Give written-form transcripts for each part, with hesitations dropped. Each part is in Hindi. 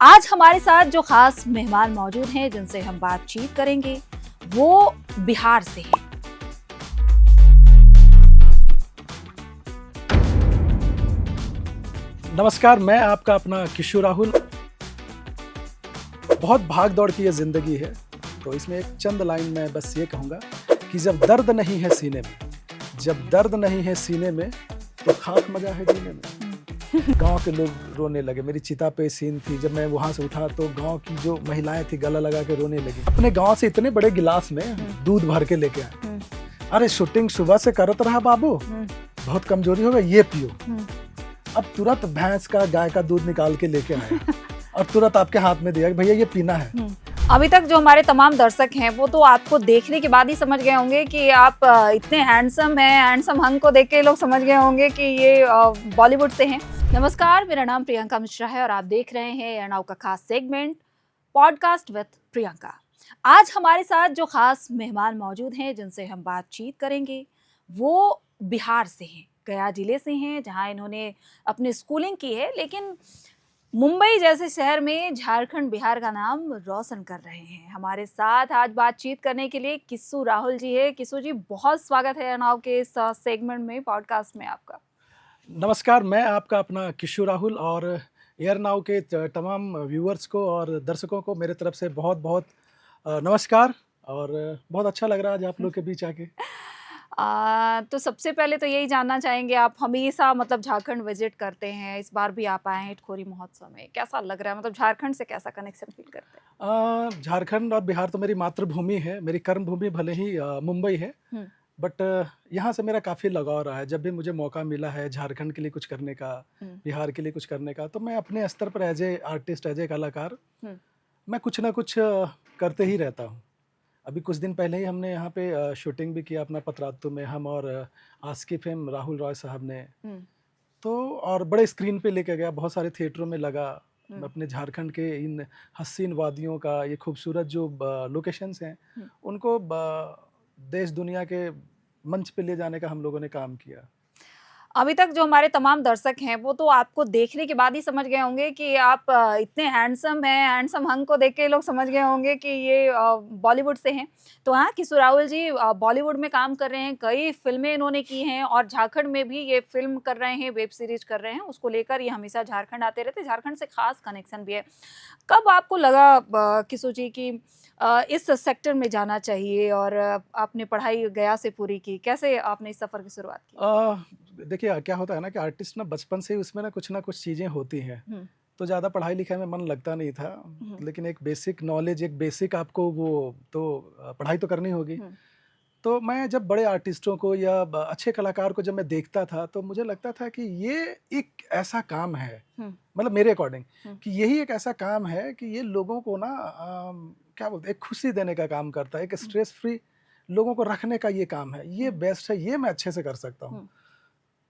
आज हमारे साथ जो खास मेहमान मौजूद हैं जिनसे हम बातचीत करेंगे वो बिहार से हैं। नमस्कार, मैं आपका अपना किशोर राहुल। बहुत भाग दौड़ की ये ज़िंदगी है, तो इसमें एक चंद लाइन मैं बस ये कहूँगा कि जब दर्द नहीं है सीने में, जब दर्द नहीं है सीने में, तो खाक मजा है जीने में। गांव के लोग रोने लगे। मेरी चिता पे सीन थी, जब मैं वहाँ से उठा तो गांव की जो महिलाएं थी गला लगा के रोने लगी। अपने गांव से इतने बड़े गिलास में दूध भर के लेके आए। अरे शूटिंग सुबह से करत रहा बाबू, बहुत कमजोरी हो गई, ये पियो। अब तुरंत भैंस का गाय का दूध निकाल के लेके आए और तुरंत आपके हाथ में दिया कि भैया ये पीना है। अभी तक जो हमारे तमाम दर्शक हैं वो तो आपको देखने के बाद ही समझ गए होंगे कि आप इतने हैंडसम हैं। हैंडसम हंग को देख के लोग समझ गए होंगे कि ये बॉलीवुड से हैं। नमस्कार, मेरा नाम प्रियंका मिश्रा है और आप देख रहे हैं एयरनाउ का खास सेगमेंट पॉडकास्ट विद प्रियंका। आज हमारे साथ जो खास मेहमान मौजूद हैं जिनसे हम बातचीत करेंगे वो बिहार से हैं, गया जिले से हैं, जहां इन्होंने अपनी स्कूलिंग की है, लेकिन मुंबई जैसे शहर में झारखंड बिहार का नाम रोशन कर रहे हैं। हमारे साथ आज बातचीत करने के लिए किस्सू राहुल जी है। किस्सू जी, बहुत स्वागत है एयरनाउ के इस सेगमेंट में, पॉडकास्ट में आपका। नमस्कार, मैं आपका अपना किशोर राहुल और एयरनाउ के तमाम व्यूअर्स को और दर्शकों को मेरे तरफ से बहुत बहुत नमस्कार। और बहुत अच्छा लग रहा है आज आप लोग के बीच आके। तो सबसे पहले तो यही जानना चाहेंगे, आप हमेशा मतलब झारखंड विजिट करते हैं, इस बार भी आप आए हैं इटखोरी महोत्सव में, कैसा लग रहा है? मतलब झारखंड से कैसा कनेक्शन फील करते हैं? झारखंड और बिहार तो मेरी मातृभूमि है, मेरी कर्म भूमि भले ही मुंबई है, बट यहाँ से मेरा काफ़ी लगाव रहा है। जब भी मुझे मौका मिला है झारखंड के लिए कुछ करने का, बिहार के लिए कुछ करने का, तो मैं अपने स्तर पर as a artist, as a कलाकार मैं कुछ ना कुछ करते ही रहता हूँ। अभी कुछ दिन पहले ही हमने यहाँ पे शूटिंग भी किया अपना पतरातू में, हम और आस्की फेम राहुल रॉय साहब ने। तो और बड़े स्क्रीन पे लेके गया, बहुत सारे थिएटरों में लगा। अपने झारखंड के इन हसीन वादियों का, ये खूबसूरत जो लोकेशंस हैं, उनको देश दुनिया के मंच पे ले जाने का हम लोगों ने काम किया। अभी तक जो हमारे तमाम दर्शक हैं वो तो आपको देखने के बाद ही समझ गए होंगे कि आप इतने हैंडसम हैं। हैंडसम हंग को देख के लोग समझ गए होंगे कि ये बॉलीवुड से हैं। तो हाँ, किशोर राहुल जी बॉलीवुड में काम कर रहे हैं, कई फिल्में इन्होंने की हैं और झारखंड में भी ये फिल्म कर रहे हैं, वेब सीरीज कर रहे हैं। उसको लेकर ये हमेशा झारखंड आते रहते, झारखंड से खास कनेक्शन भी है। कब आपको लगा किशोर जी की इस सेक्टर में जाना चाहिए और आपने पढ़ाई गया से पूरी की, कैसे आपने इस सफर की शुरुआत की? देखिए क्या होता है ना कि आर्टिस्ट ना बचपन से ही उसमें ना कुछ चीज़ें होती हैं, तो ज़्यादा पढ़ाई लिखाई में मन लगता नहीं था, लेकिन एक बेसिक नॉलेज, एक बेसिक आपको वो तो पढ़ाई तो करनी होगी। तो मैं जब बड़े आर्टिस्टों को या अच्छे कलाकार को जब मैं देखता था तो मुझे लगता था कि ये एक ऐसा काम है, मतलब मेरे अकॉर्डिंग, कि यही एक ऐसा काम है कि ये लोगों को ना क्या बोलते हैं, एक खुशी देने का काम करता है, एक स्ट्रेस फ्री लोगों को रखने का ये काम है, ये बेस्ट है, ये मैं अच्छे से कर सकता हूँ।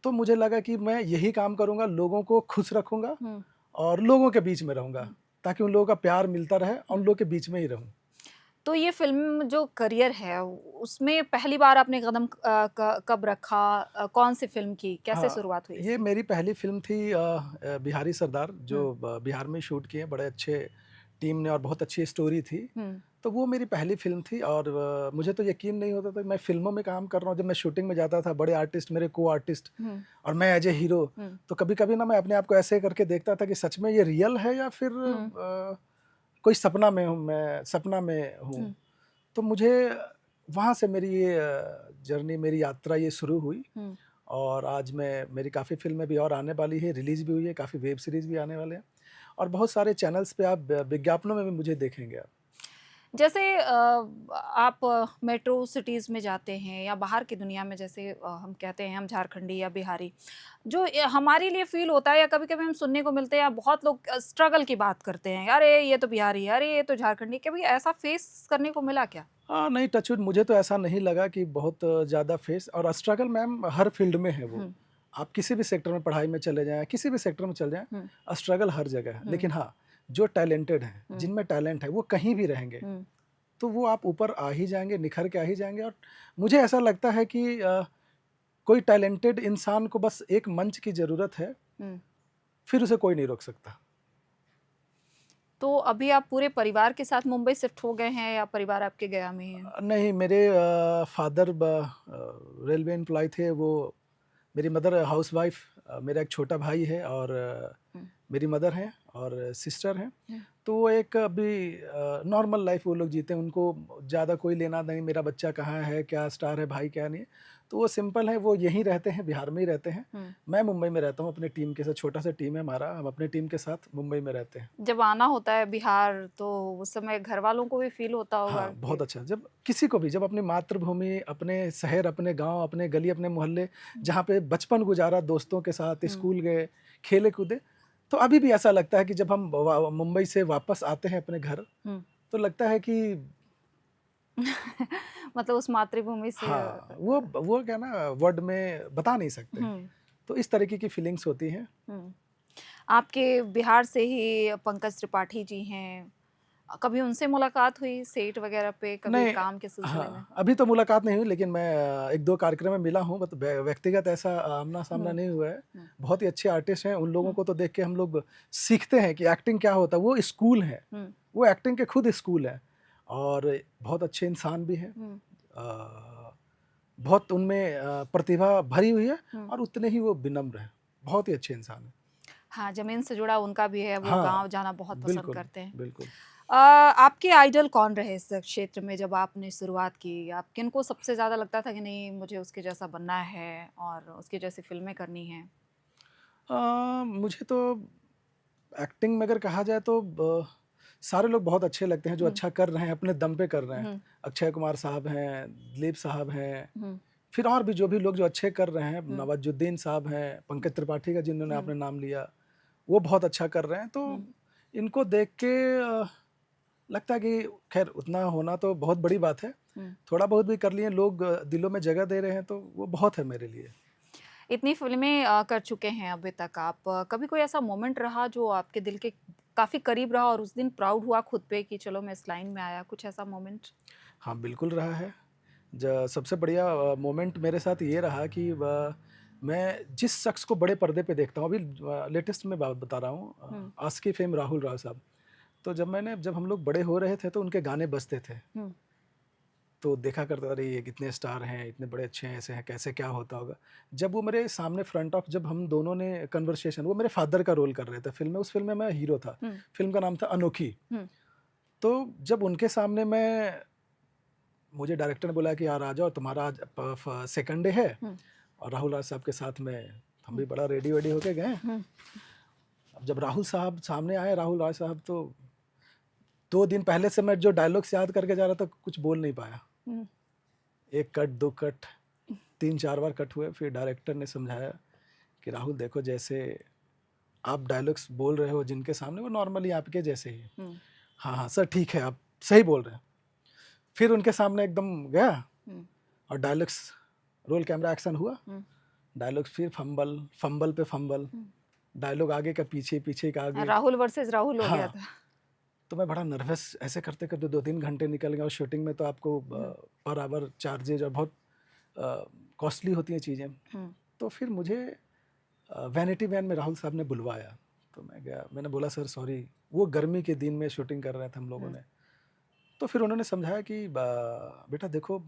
तो मुझे लगा कि मैं यही काम करूँगा, लोगों को खुश रखूँगा और लोगों के बीच में रहूँगा, ताकि उन लोगों का प्यार मिलता रहे और उन लोगों के बीच में ही रहूँ। तो ये फ़िल्म जो करियर है, उसमें पहली बार आपने कदम कब रखा? कौन सी फ़िल्म की? कैसे शुरुआत हुई ये इसकी? मेरी पहली फ़िल्म थी बिहारी सरदार, जो बिहार में शूट किए, बड़े अच्छे टीम ने और बहुत अच्छी स्टोरी थी। तो वो मेरी पहली फ़िल्म थी और मुझे तो यकीन नहीं होता था कि मैं फ़िल्मों में काम कर रहा हूँ। जब मैं शूटिंग में जाता था, बड़े आर्टिस्ट, मेरे को आर्टिस्ट और मैं एज ए हीरो, तो कभी-कभी ना मैं अपने आप को ऐसे करके देखता था कि सच में ये रियल है या फिर कोई सपना में हूँ, मैं सपना में हूँ। तो मुझे वहाँ से मेरी ये जर्नी, मेरी यात्रा ये शुरू हुई और आज मेरी काफ़ी फ़िल्में भी और आने वाली है, रिलीज़ भी हुई है, काफ़ी वेब सीरीज़ भी आने वाले हैं और बहुत सारे चैनल्स पे आप विज्ञापनों में भी मुझे देखेंगे आप। जैसे आप मेट्रो सिटीज़ में जाते हैं या बाहर की दुनिया में, जैसे हम कहते हैं हम झारखंडी या बिहारी, जो हमारे लिए फ़ील होता है या कभी-कभी हम सुनने को मिलते हैं, बहुत लोग स्ट्रगल की बात करते हैं, अरे ये तो बिहारी है, अरे ये तो झारखंडी, कभी ऐसा फेस करने को मिला क्या? नहीं, टचवुड मुझे तो ऐसा नहीं लगा कि बहुत ज़्यादा फेस और स्ट्रगल मैम हर फील्ड में है वो। आप किसी भी सेक्टर में, पढ़ाई में चले जाएँ, किसी भी सेक्टर में चले जाएँ, स्ट्रगल हर जगह है। लेकिन हाँ, जो टैलेंटेड हैं, जिनमें टैलेंट है, वो कहीं भी रहेंगे, तो वो आप ऊपर आ ही जाएँगे, निखर के आ ही जाएँगे। और मुझे ऐसा लगता है कि कोई टैलेंटेड इंसान को बस एक मंच की ज़रूरत है, फिर उसे कोई नहीं रोक सकता। तो अभी आप पूरे परिवार के साथ मुंबई शिफ्ट हो गए हैं या परिवार आपके गया में ही है? नहीं, मेरे फादर रेलवे एम्प्लॉय थे, वो मेरी मदर हाउसवाइफ, मेरा एक छोटा भाई है और हम्म, मेरी मदर हैं और सिस्टर हैं। हम्म, तो वो एक अभी नॉर्मल लाइफ वो लोग जीते हैं, उनको ज़्यादा कोई लेना नहीं मेरा बच्चा कहाँ है, क्या स्टार है, भाई क्या नहीं है। तो वो सिंपल है, वो यहीं रहते हैं, बिहार में ही रहते हैं। मैं मुंबई में रहता हूँ अपने टीम के साथ, छोटा सा टीम है हमारा, हम अपने टीम के साथ मुंबई में रहते हैं। जब आना होता है बिहार तो उस समय घर वालों को भी फील होता होगा हाँ, बहुत कि अच्छा। जब किसी को भी, जब अपनी मातृभूमि, अपने शहर, अपने गाँव, अपने गली, अपने मोहल्ले, जहाँ पे बचपन गुजारा दोस्तों के साथ, स्कूल गए, खेले कूदे, तो अभी भी ऐसा लगता है कि जब हम मुंबई से वापस आते हैं अपने घर, तो लगता है कि मतलब उस मातृभूमि से हाँ, वो क्या ना, वर्ड में बता नहीं सकते। तो इस तरीके की फीलिंग्स होती हैं। आपके बिहार से ही पंकज त्रिपाठी जी हैं, कभी उनसे मुलाकात हुई सेट वगैरह पे, कभी नहीं, काम के सिलसिले में? हाँ, अभी तो मुलाकात नहीं हुई, लेकिन मैं एक दो कार्यक्रम में मिला हूँ, मतलब व्यक्तिगत ऐसा आमना सामना नहीं हुआ है। बहुत ही अच्छे आर्टिस्ट हैं, उन लोगों को तो देख के हम लोग सीखते हैं कि एक्टिंग क्या होता है। वो स्कूल है, वो एक्टिंग के खुद स्कूल है और बहुत अच्छे इंसान भी हैं। बहुत उनमें प्रतिभा भरी हुई है और उतने ही वो विनम्र हैं, बहुत ही अच्छे इंसान हैं। हाँ, ज़मीन से जुड़ा उनका भी है, वो हाँ, गाँव जाना बहुत पसंद बिल्कुल, करते हैं। बिल्कुल। आपके आइडल कौन रहे इस क्षेत्र में जब आपने शुरुआत की? आप किनको सबसे ज़्यादा लगता था कि नहीं मुझे उसके जैसा बनना है और उसकी जैसी फ़िल्में करनी हैं? मुझे तो एक्टिंग में अगर कहा जाए तो सारे लोग बहुत अच्छे लगते हैं जो अच्छा कर रहे हैं, अपने दम पे कर रहे हैं। अक्षय कुमार साहब हैं, दिलीप साहब हैं, फिर और भी जो भी लोग जो अच्छे कर रहे हैं, नवाजुद्दीन साहब हैं, पंकज त्रिपाठी का जिन्होंने आपने नाम लिया, वो बहुत अच्छा कर रहे हैं। तो इनको देख के लगता है कि खैर उतना होना तो बहुत बड़ी बात है। थोड़ा बहुत भी कर लिए, लोग दिलों में जगह दे रहे हैं, तो वो बहुत है मेरे लिए। इतनी फ़िल्में कर चुके हैं अभी तक आप, कभी कोई ऐसा मोमेंट रहा जो आपके दिल के काफ़ी करीब रहा और उस दिन प्राउड हुआ खुद पे कि चलो मैं इस लाइन में आया, कुछ ऐसा मोमेंट? हाँ, बिल्कुल रहा है। सबसे बढ़िया मोमेंट मेरे साथ ये रहा कि मैं जिस शख्स को बड़े पर्दे पे देखता हूँ, अभी लेटेस्ट में बात बता रहा हूँ, आस्की फेम राहुल राव साहब। तो जब हम लोग बड़े हो रहे थे तो उनके गाने बजते थे, तो देखा करता था, अरे ये कितने स्टार हैं, इतने बड़े अच्छे हैं, ऐसे हैं, कैसे क्या होता होगा। जब वो मेरे सामने फ्रंट ऑफ, जब हम दोनों ने कन्वर्सेशन, वो मेरे फादर का रोल कर रहे थे फिल्म में, उस फिल्म में मैं हीरो था। फिल्म का नाम था अनोखी। तो जब उनके सामने मुझे डायरेक्टर ने बोला कि यार आ जाओ, तुम्हारा आज सेकंड डे है, और राहुल राज साहब के साथ में हम भी बड़ा रेडी वेडी होके गए। अब जब राहुल साहब सामने आए, राहुल राज साहब, तो 2 दिन पहले से मैं जो डायलॉग्स याद करके जा रहा था, कुछ बोल नहीं पाया। एक कट, 2 कट, 3-4 बार कट हुए। फिर डायरेक्टर ने समझाया कि राहुल देखो, जैसे आप डायलॉग्स बोल रहे हो जिनके सामने, वो नॉर्मली आपके जैसे ही। हाँ हाँ सर, ठीक है, आप सही बोल रहे हैं। फिर उनके सामने एकदम गया और डायलॉग्स, रोल कैमरा एक्शन हुआ, डायलॉग्स फिर फंबल पे फंबल, डायलॉग आगे का पीछे, पीछे का आगे, राहुल वर्सेस राहुल हो गया हाँ। था। तो मैं बड़ा नर्वस, ऐसे करते करते 2-3 घंटे निकल गए। और शूटिंग में तो आपको पर आवर चार्जेज और बहुत कॉस्टली होती हैं चीज़ें। तो फिर मुझे वैनिटी वैन में राहुल साहब ने बुलवाया, तो मैं गया। मैंने बोला सर सॉरी, वो गर्मी के दिन में शूटिंग कर रहे थे हम लोगों ने। तो फिर उन्होंने समझाया कि बेटा देखो,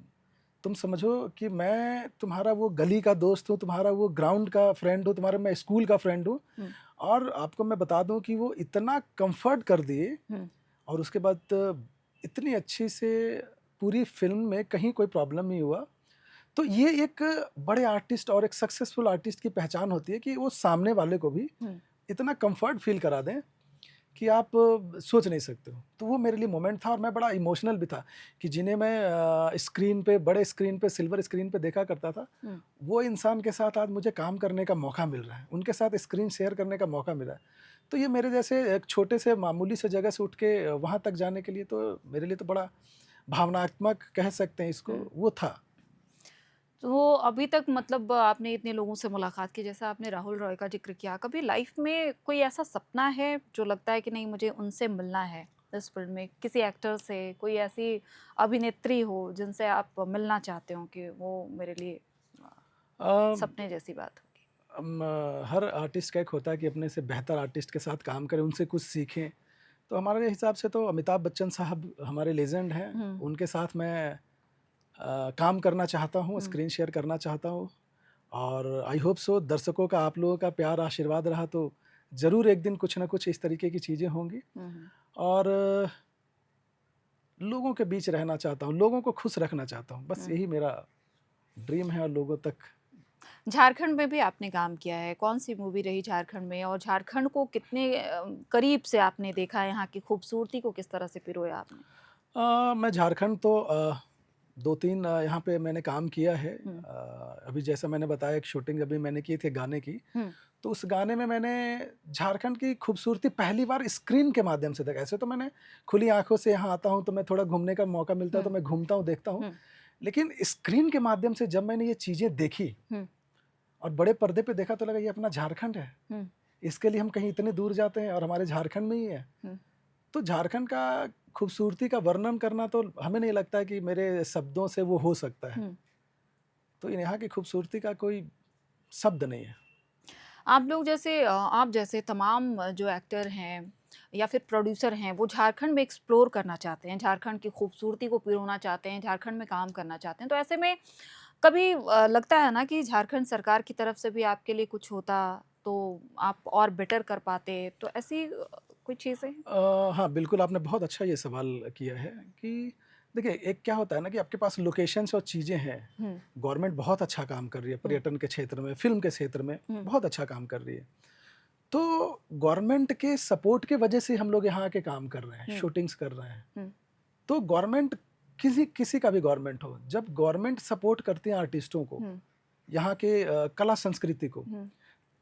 तुम समझो कि मैं तुम्हारा वो गली का दोस्त हूँ, तुम्हारा वो ग्राउंड का फ्रेंड हूँ, तुम्हारा मैं स्कूल का फ्रेंड हूँ। और आपको मैं बता दूं कि वो इतना कंफर्ट कर दिए, और उसके बाद इतनी अच्छी से पूरी फिल्म में कहीं कोई प्रॉब्लम नहीं हुआ। तो ये एक बड़े आर्टिस्ट और एक सक्सेसफुल आर्टिस्ट की पहचान होती है कि वो सामने वाले को भी इतना कंफर्ट फील करा दें कि आप सोच नहीं सकते हो। तो वो मेरे लिए मोमेंट था, और मैं बड़ा इमोशनल भी था कि जिन्हें मैं स्क्रीन पे, बड़े स्क्रीन पे, सिल्वर स्क्रीन पे देखा करता था, वो इंसान के साथ आज मुझे काम करने का मौका मिल रहा है, उनके साथ स्क्रीन शेयर करने का मौका मिला है। तो ये मेरे जैसे एक छोटे से मामूली से जगह से उठ के वहाँ तक जाने के लिए, तो मेरे लिए तो बड़ा भावनात्मक कह सकते हैं इसको, वो था। तो अभी तक मतलब आपने इतने लोगों से मुलाकात की, जैसा आपने राहुल रॉय का जिक्र किया, कभी लाइफ में कोई ऐसा सपना है जो लगता है कि नहीं मुझे उनसे मिलना है इस फिल्म में, किसी एक्टर से, कोई ऐसी अभिनेत्री हो जिनसे आप मिलना चाहते हो कि वो मेरे लिए सपने जैसी बात होगी? हर आर्टिस्ट का एक होता है कि अपने से बेहतर आर्टिस्ट के साथ काम करें, उनसे कुछ सीखें। तो हमारे हिसाब से तो अमिताभ बच्चन साहब हमारे लेजेंड हैं, उनके साथ मैं काम करना चाहता हूँ, स्क्रीन शेयर करना चाहता हूँ, और आई होप सो दर्शकों का, आप लोगों का प्यार आशीर्वाद रहा तो ज़रूर एक दिन कुछ ना कुछ इस तरीके की चीज़ें होंगी। और लोगों के बीच रहना चाहता हूँ, लोगों को खुश रखना चाहता हूँ, बस यही मेरा ड्रीम है। और लोगों तक झारखंड में भी आपने काम किया है, कौन सी मूवी रही झारखंड में, और झारखंड को कितने करीब से आपने देखा है, यहाँ की खूबसूरती को किस तरह से पिरोया आपने? मैं झारखंड तो 2-3 यहाँ पे मैंने काम किया है। अभी जैसा मैंने बताया, एक शूटिंग अभी मैंने की थी गाने की, तो उस गाने में मैंने झारखंड की खूबसूरती पहली बार स्क्रीन के माध्यम से देखा। ऐसे तो मैंने खुली आंखों से यहाँ आता हूँ तो मैं थोड़ा घूमने का मौका मिलता है तो मैं घूमता हूँ, देखता हूँ, लेकिन स्क्रीन के माध्यम से जब मैंने ये चीज़ें देखी और बड़े पर्दे पे देखा तो लगा ये अपना झारखंड है, इसके लिए हम कहीं इतने दूर जाते हैं और हमारे झारखंड में ही है। तो झारखंड का खूबसूरती का वर्णन करना तो हमें नहीं लगता है कि मेरे शब्दों से वो हो सकता है। तो यहाँ की खूबसूरती का कोई शब्द नहीं है। आप लोग जैसे आप जैसे तमाम जो एक्टर हैं या फिर प्रोड्यूसर हैं, वो झारखंड में एक्सप्लोर करना चाहते हैं, झारखंड की खूबसूरती को पिरोना चाहते हैं, झारखंड में काम करना चाहते हैं, तो ऐसे में कभी लगता है ना कि झारखंड सरकार की तरफ से भी आपके लिए कुछ होता तो आप और बेटर कर पाते, तो ऐसी कोई चीज़ें? हाँ, बिल्कुल, आपने बहुत अच्छा ये सवाल किया है कि देखिए, एक क्या होता है ना कि आपके पास लोकेशंस और चीज़ें हैं, गवर्नमेंट बहुत अच्छा काम कर रही है पर्यटन के क्षेत्र में, फिल्म के क्षेत्र में बहुत अच्छा काम कर रही है। तो गवर्नमेंट के सपोर्ट के वजह से हम लोग यहाँ आके काम कर रहे हैं, शूटिंग्स कर रहे हैं। तो गवर्नमेंट किसी का भी गवर्नमेंट हो, जब गवर्नमेंट सपोर्ट करती है आर्टिस्टों को, यहाँ के कला संस्कृति को,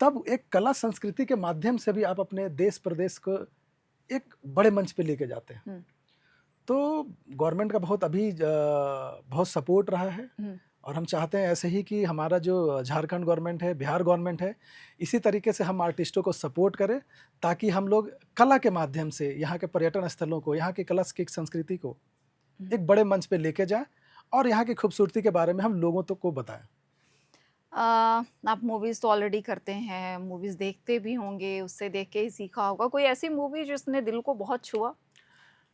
तब एक कला संस्कृति के माध्यम से भी आप अपने देश प्रदेश को एक बड़े मंच पे लेके जाते हैं। तो गवर्नमेंट का बहुत सपोर्ट रहा है, और हम चाहते हैं ऐसे ही कि हमारा जो झारखंड गवर्नमेंट है, बिहार गवर्नमेंट है, इसी तरीके से हम आर्टिस्टों को सपोर्ट करें, ताकि हम लोग कला के माध्यम से यहाँ के पर्यटन स्थलों को, यहाँ की कला की संस्कृति को एक बड़े मंच पे लेके जाएं और यहाँ की खूबसूरती के बारे में हम लोगों तक को बताएं। आप मूवीज़ तो ऑलरेडी करते हैं, मूवीज़ देखते भी होंगे, उससे देख के ही सीखा होगा, कोई ऐसी मूवी जिसने दिल को बहुत छुआ?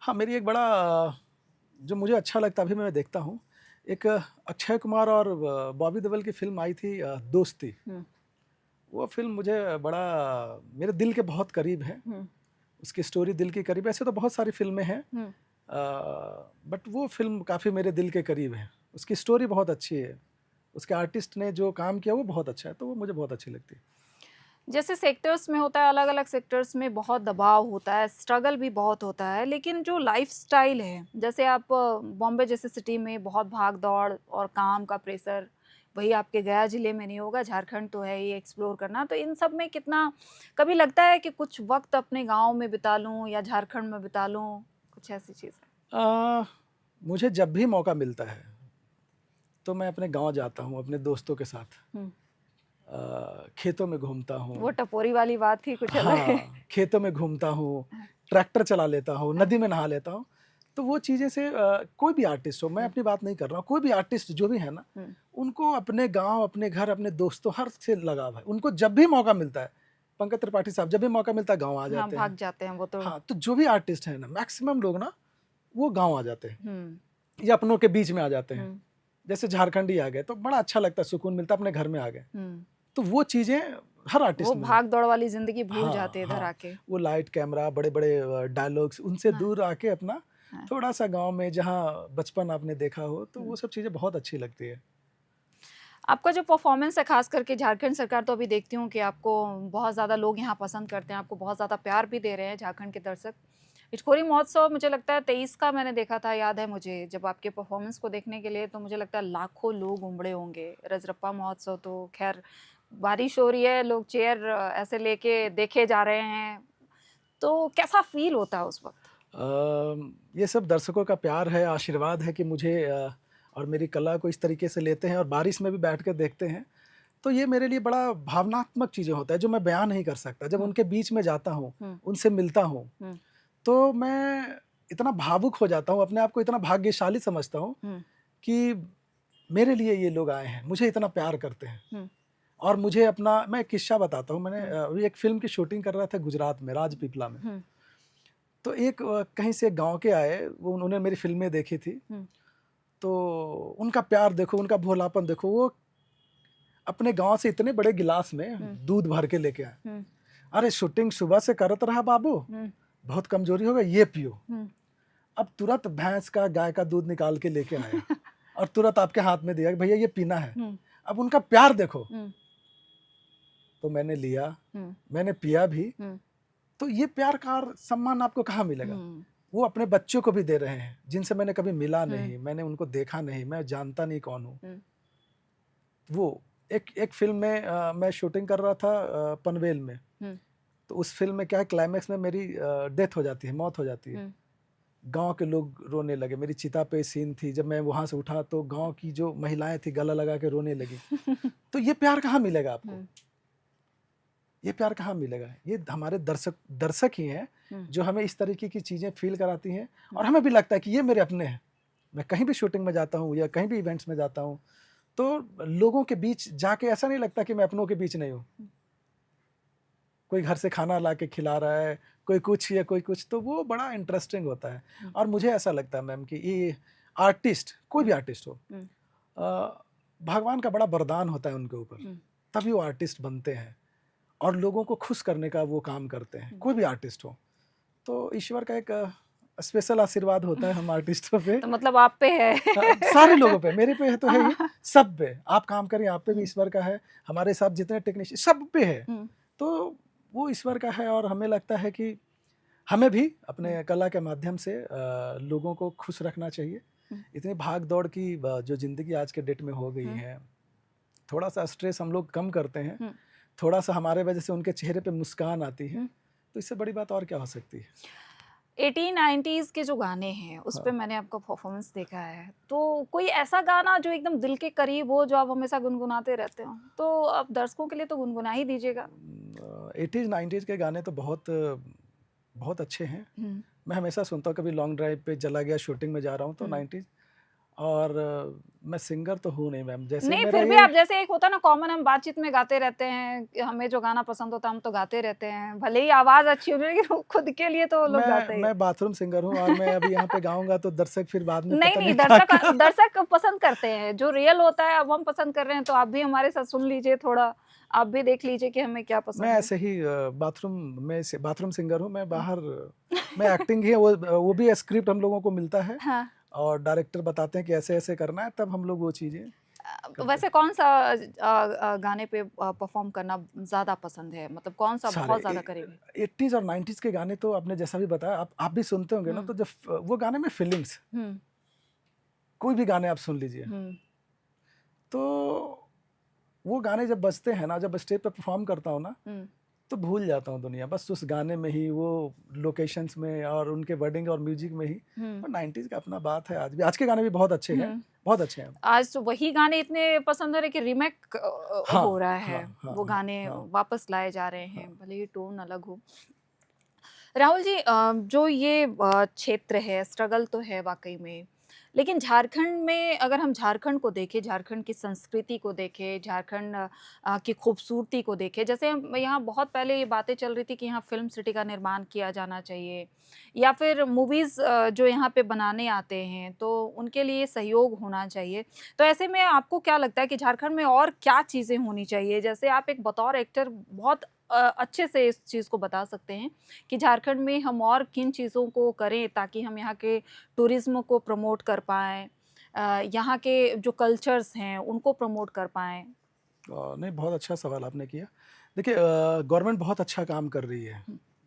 हाँ, मेरी एक बड़ा जो मुझे अच्छा लगता अभी मैं देखता हूँ, एक अक्षय कुमार और बॉबी देओल की फिल्म आई थी दोस्ती। वो फिल्म मुझे बड़ा मेरे दिल के बहुत करीब है, उसकी स्टोरी दिल के करीब है। ऐसे तो बहुत सारी फिल्में हैं, बट वो फिल्म काफ़ी मेरे दिल के करीब है। उसकी स्टोरी बहुत अच्छी है, उसके आर्टिस्ट ने जो काम किया वो बहुत अच्छा है, तो वो मुझे बहुत अच्छी लगती है। जैसे सेक्टर्स में होता है, अलग अलग सेक्टर्स में बहुत दबाव होता है, स्ट्रगल भी बहुत होता है, लेकिन जो लाइफस्टाइल है, जैसे आप बॉम्बे जैसे सिटी में बहुत भाग दौड़ और काम का प्रेशर, वही आपके गया जिले में नहीं होगा, झारखंड तो है ये एक्सप्लोर करना, तो इन सब में कितना कभी लगता है कि कुछ वक्त अपने गांव में बिता लूं या झारखंड में बिता लूं, कुछ ऐसी चीज़ें? मुझे जब भी मौका मिलता है तो मैं अपने गांव जाता हूं अपने दोस्तों के साथ, खेतों में घूमता हूँ। वो टपोरी वाली बात ही कुछ अलग है। हाँ, खेतों में घूमता हूँ, ट्रैक्टर चला लेता हूँ, नदी में नहा लेता हूँ। तो वो चीज़ें से कोई भी आर्टिस्ट हो, मैं अपनी बात नहीं कर रहा हूँ, कोई भी आर्टिस्ट जो भी है ना, उनको अपने गांव, अपने घर, अपने दोस्तों हर से लगाव है। उनको जब भी मौका मिलता है, पंकज त्रिपाठी साहब जब भी मौका मिलता है गाँव आ जाते हैं, भाग जाते हैं वो तो। हाँ, तो जो भी आर्टिस्ट है ना, मैक्सिमम लोग ना वो गाँव आ जाते हैं या अपनों के बीच में आ जाते हैं। जैसे झारखंडी आ गए तो बड़ा अच्छा लगता है, सुकून मिलता है, अपने घर में आ गए। तो वो चीजें हर आर्टिस्ट वो भाग दौड़ वाली जिंदगी भूल जाते हैं इधर आके। वो लाइट कैमरा, बड़े बड़े डायलॉग्स, उनसे दूर आके अपना थोड़ा सा गांव में जहाँ बचपन आपने देखा हो, तो वो सब चीजें बहुत अच्छी लगती है। आपका जो परफॉर्मेंस है, खास करके झारखंड सरकार, तो अभी देखती हूँ कि आपको बहुत ज़्यादा लोग यहाँ पसंद करते हैं, आपको बहुत ज़्यादा प्यार भी दे रहे हैं झारखंड के दर्शक। इटखोरी महोत्सव मुझे लगता है 23 का मैंने देखा था, याद है मुझे, जब आपके परफॉर्मेंस को देखने के लिए, तो मुझे लगता है लाखों लोग उमड़े होंगे। रजरप्पा महोत्सव तो खैर बारिश हो रही है, लोग चेयर ऐसे लेके देखे जा रहे हैं, तो कैसा फील होता है उस वक्त? ये सब दर्शकों का प्यार है, आशीर्वाद है कि मुझे और मेरी कला को इस तरीके से लेते हैं और बारिश में भी बैठ कर देखते हैं। तो ये मेरे लिए बड़ा भावनात्मक चीज़ें होता है जो मैं बयान नहीं कर सकता। जब उनके बीच में जाता हूँ, उनसे मिलता हूँ, तो मैं इतना भावुक हो जाता हूँ, अपने आप को इतना भाग्यशाली समझता हूँ कि मेरे लिए ये लोग आए हैं, मुझे इतना प्यार करते हैं। और मुझे मैं एक किस्सा बताता हूँ। मैंने अभी एक फिल्म की शूटिंग कर रहा था गुजरात में, राजपीपला में। तो एक कहीं से गांव के आए, वो उन्होंने मेरी फिल्में देखी थी, तो उनका प्यार देखो, उनका भोलापन देखो, वो अपने गांव से इतने बड़े गिलास में दूध भर के लेके आए। अरे शूटिंग सुबह से करत रहा बाबू, बहुत कमजोरी हो गई, ये पियो। अब तुरंत भैंस का, गाय का दूध निकाल के लेके आया और तुरंत आपके हाथ में दिया कि भैया ये पीना है। अब उनका प्यार देखो। तो मैंने लिया, मैंने पिया भी। तो ये प्यार का और सम्मान आपको कहाँ मिलेगा? वो अपने बच्चों को भी दे रहे हैं, जिनसे मैंने कभी मिला नहीं, मैंने उनको देखा नहीं, मैं जानता नहीं कौन हूँ। वो एक फिल्म में मैं शूटिंग कर रहा था पनवेल में। तो उस फिल्म में क्या है, क्लाइमैक्स में मेरी डेथ हो जाती है, मौत हो जाती है। गांव के लोग रोने लगे। मेरी चिता पे सीन थी, जब मैं वहां से उठा तो गांव की जो महिलाएं थी गला लगा के रोने लगी। तो ये प्यार कहाँ मिलेगा आपको? ये प्यार कहाँ मिलेगा? ये हमारे दर्शक ही हैं जो हमें इस तरीके की चीजें फील कराती हैं, और हमें भी लगता है कि ये मेरे अपने हैं। मैं कहीं भी शूटिंग में जाता हूँ या कहीं भी इवेंट्स में जाता हूँ, तो लोगों के बीच जाके ऐसा नहीं लगता कि मैं अपनों के बीच नहीं हूँ। कोई घर से खाना ला के खिला रहा है, कोई कुछ या कोई कुछ, तो वो बड़ा इंटरेस्टिंग होता है। और मुझे ऐसा लगता है मैम कि ये आर्टिस्ट, कोई भी आर्टिस्ट हो, भगवान का बड़ा वरदान होता है उनके ऊपर, तभी वो आर्टिस्ट बनते हैं और लोगों को खुश करने का वो काम करते हैं। कोई भी आर्टिस्ट हो, तो ईश्वर का एक स्पेशल आशीर्वाद होता है हम आर्टिस्टों पे। तो मतलब आप पे है। सारे लोगों पे, मेरे पे है तो है ही, सब पे। आप काम करें, आप पे भी ईश्वर का है, हमारे साथ जितने टेक्नीशियन सब पे है, तो वो ईश्वर का है। और हमें लगता है कि हमें भी अपने कला के माध्यम से लोगों को खुश रखना चाहिए। इतनी भाग दौड़ की जो जिंदगी आज के डेट में हो गई है, थोड़ा सा स्ट्रेस हम लोग कम करते हैं, थोड़ा सा हमारे वजह से उनके चेहरे पे मुस्कान आती है, तो इससे बड़ी बात और क्या हो सकती है? 1890s के जो गाने हैं उस पे मैंने आपका परफॉर्मेंस देखा है, तो कोई ऐसा गाना जो एकदम दिल के करीब हो, जो आप हमेशा गुनगुनाते रहते हो, तो आप दर्शकों के लिए तो गुनगुना ही दीजिएगा। 80s 90s के गाने तो बहुत अच्छे हैं। मैं हमेशा सुनता हूँ। कभी लॉन्ग ड्राइव पे चला गया, शूटिंग में जा रहा हूँ तो 90s। और मैं सिंगर तो हूँ नहीं मैम, जैसे नहीं, मेरा फिर भी आप जैसे एक होता ना कॉमन, हम बातचीत में गाते रहते हैं, हमें जो गाना पसंद होता है हम तो गाते रहते हैं, भले ही आवाज अच्छी हो, लेकिन खुद के लिए तो लोग गाते हैं। मैं बाथरूम सिंगर हूँ, और मैं अभी यहाँ पे गाऊंगा तो दर्शक फिर बाद में नहीं पता नहीं, क्या दर्शक पसंद करते हैं जो रियल होता है। अब हम पसंद कर रहे हैं तो आप भी हमारे साथ सुन लीजिए, थोड़ा आप भी देख लीजिए कि हमें क्या पसंद मैं है। ऐसे ही बाथरूम सिंगर हूँ मैं। बाहर मैं एक्टिंग ही है, वो भी स्क्रिप्ट हम लोगों को मिलता है। हाँ। और डायरेक्टर बताते हैं कि ऐसे ऐसे करना है, तब हम लोग वो चीजें। वैसे कौन सा गाने पे परफॉर्म करना ज्यादा पसंद है, मतलब कौन सा बहुत ज्यादा करीब है? 80s और 90s के गाने तो आपने जैसा भी बताया, आप भी सुनते होंगे ना, तो जब वो गाने में फीलिंग्स, कोई भी गाने आप सुन लीजिए, तो वो गाने जब बजते हैं ना, जब स्टेज पे परफॉर्म करता हूँ ना, तो भूल जाता हूँ दुनिया, बस उस गाने में ही, वो लोकेशंस में और उनके वर्डिंग और म्यूजिक में ही। और 90s का अपना बात है। आज के गाने भी बहुत अच्छे हैं, बहुत अच्छे हैं। आज तो वही गाने इतने पसंद हो रहे कि रीमेक हो रहा है। वो गाने वापस लाए जा रहे हैं, भले ही टोन अलग हो। राहुल जी, जो ये क्षेत्र है, स्ट्रगल तो है वाकई में, लेकिन झारखंड में अगर हम झारखंड को देखें, झारखंड की संस्कृति को देखें, झारखंड की खूबसूरती को देखें, जैसे हम यहाँ बहुत पहले ये बातें चल रही थी कि यहाँ फिल्म सिटी का निर्माण किया जाना चाहिए, या फिर मूवीज़ जो यहाँ पे बनाने आते हैं तो उनके लिए सहयोग होना चाहिए। तो ऐसे में आपको क्या लगता है कि झारखंड में और क्या चीज़ें होनी चाहिए? जैसे आप एक बतौर एक्टर बहुत अच्छे से इस चीज़ को बता सकते हैं कि झारखंड में हम और किन चीज़ों को करें ताकि हम यहाँ के टूरिज्म को प्रमोट कर पाएँ, यहाँ के जो कल्चर्स हैं उनको प्रमोट कर पाएँ। नहीं, बहुत अच्छा सवाल आपने किया। देखिए, गवर्नमेंट बहुत अच्छा काम कर रही है,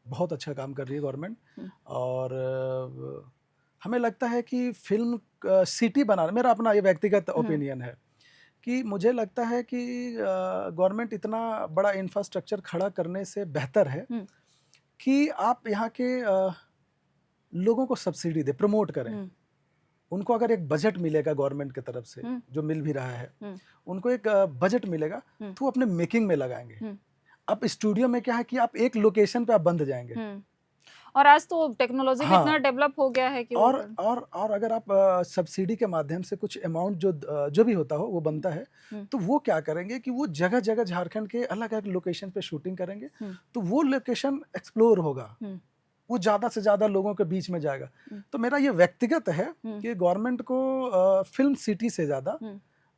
बहुत अच्छा काम कर रही है गवर्नमेंट। और हमें लगता है कि फिल्म सिटी बनाना, मेरा अपना ये व्यक्तिगत ओपिनियन है कि मुझे लगता है कि गवर्नमेंट इतना बड़ा इंफ्रास्ट्रक्चर खड़ा करने से बेहतर है कि आप यहाँ के लोगों को सब्सिडी दे, प्रमोट करें। उनको अगर एक बजट मिलेगा गवर्नमेंट की तरफ से, जो मिल भी रहा है, उनको एक बजट मिलेगा तो वो अपने मेकिंग में लगाएंगे। अब स्टूडियो में क्या है कि आप एक लोकेशन पे आप बंद जाएंगे, और आज तो टेक्नोलॉजी भी इतना डेवलप हो गया है कि और अगर आप सब्सिडी के माध्यम से कुछ अमाउंट जो भी होता हो वो बनता है, तो वो क्या करेंगे कि वो जगह जगह झारखंड के अलग अलग लोकेशन पे शूटिंग करेंगे, तो वो लोकेशन एक्सप्लोर होगा, वो ज़्यादा से ज़्यादा लोगों के बीच में जाएगा। तो मेरा ये व्यक्तिगत है कि गवर्नमेंट को फिल्म सिटी से ज़्यादा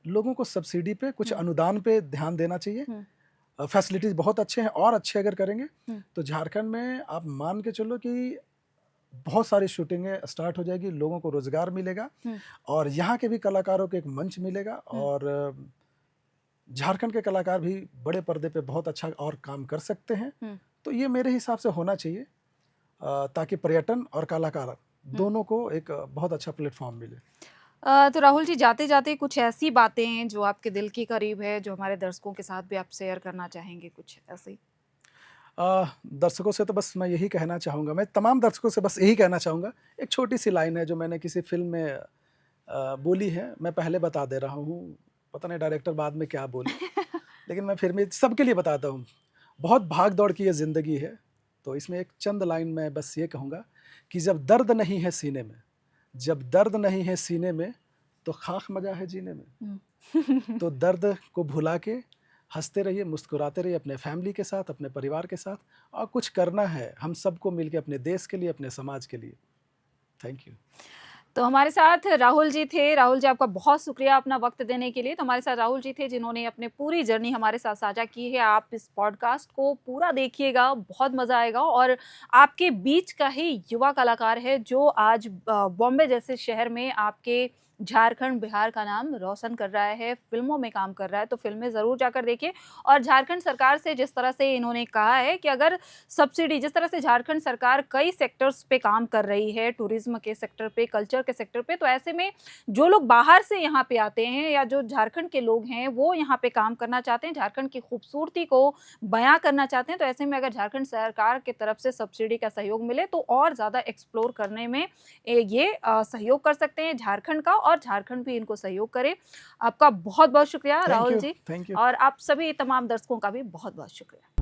लोगों को सब्सिडी पे, कुछ अनुदान पे ध्यान देना चाहिए। फैसिलिटीज़ बहुत अच्छे हैं, और अच्छे अगर करेंगे तो झारखंड में आप मान के चलो कि बहुत सारी शूटिंगें स्टार्ट हो जाएगी, लोगों को रोजगार मिलेगा और यहाँ के भी कलाकारों को एक मंच मिलेगा, और झारखंड के कलाकार भी बड़े पर्दे पे बहुत अच्छा और काम कर सकते हैं। तो ये मेरे हिसाब से होना चाहिए, ताकि पर्यटन और कलाकार दोनों को एक बहुत अच्छा प्लेटफॉर्म मिले। तो राहुल जी, जाते जाते कुछ ऐसी बातें हैं जो आपके दिल के करीब है, जो हमारे दर्शकों के साथ भी आप शेयर करना चाहेंगे, कुछ ऐसे? दर्शकों से तो बस मैं यही कहना चाहूँगा, मैं तमाम दर्शकों से बस यही कहना चाहूँगा, एक छोटी सी लाइन है जो मैंने किसी फिल्म में बोली है, मैं पहले बता दे रहा हूँ, पता नहीं डायरेक्टर बाद में क्या बोले लेकिन मैं फिर भी सबके लिए बताता हूँ। बहुत भाग दौड़ की ये ज़िंदगी है, तो इसमें एक चंद लाइन मैं बस ये कहूँगा कि जब दर्द नहीं है सीने में, जब दर्द नहीं है सीने में, तो खाक मजा है जीने में। तो दर्द को भुला के हंसते रहिए, मुस्कुराते रहिए अपने फैमिली के साथ, अपने परिवार के साथ, और कुछ करना है हम सबको मिलके अपने देश के लिए, अपने समाज के लिए। Thank you. तो हमारे साथ राहुल जी थे। राहुल जी, आपका बहुत शुक्रिया अपना वक्त देने के लिए। तो हमारे साथ राहुल जी थे जिन्होंने अपनी पूरी जर्नी हमारे साथ साझा की है। आप इस पॉडकास्ट को पूरा देखिएगा, बहुत मज़ा आएगा। और आपके बीच का ही युवा कलाकार है जो आज बॉम्बे जैसे शहर में आपके झारखंड, बिहार का नाम रोशन कर रहा है, फिल्मों में काम कर रहा है। तो फिल्में ज़रूर जाकर देखिए। और झारखंड सरकार से जिस तरह से इन्होंने कहा है कि अगर सब्सिडी, जिस तरह से झारखंड सरकार कई सेक्टर्स पे काम कर रही है, टूरिज्म के सेक्टर पे, कल्चर के सेक्टर पे, तो ऐसे में जो लोग बाहर से यहाँ पे आते हैं या जो झारखंड के लोग हैं वो यहाँ पे काम करना चाहते हैं, झारखंड की खूबसूरती को बयां करना चाहते हैं, तो ऐसे में अगर झारखंड सरकार की तरफ से सब्सिडी का सहयोग मिले तो और ज़्यादा एक्सप्लोर करने में ये सहयोग कर सकते हैं झारखंड का, और झारखंड भी इनको सहयोग करे। आपका बहुत बहुत शुक्रिया राहुल जी, थैंक यू। और आप सभी तमाम दर्शकों का भी बहुत बहुत शुक्रिया।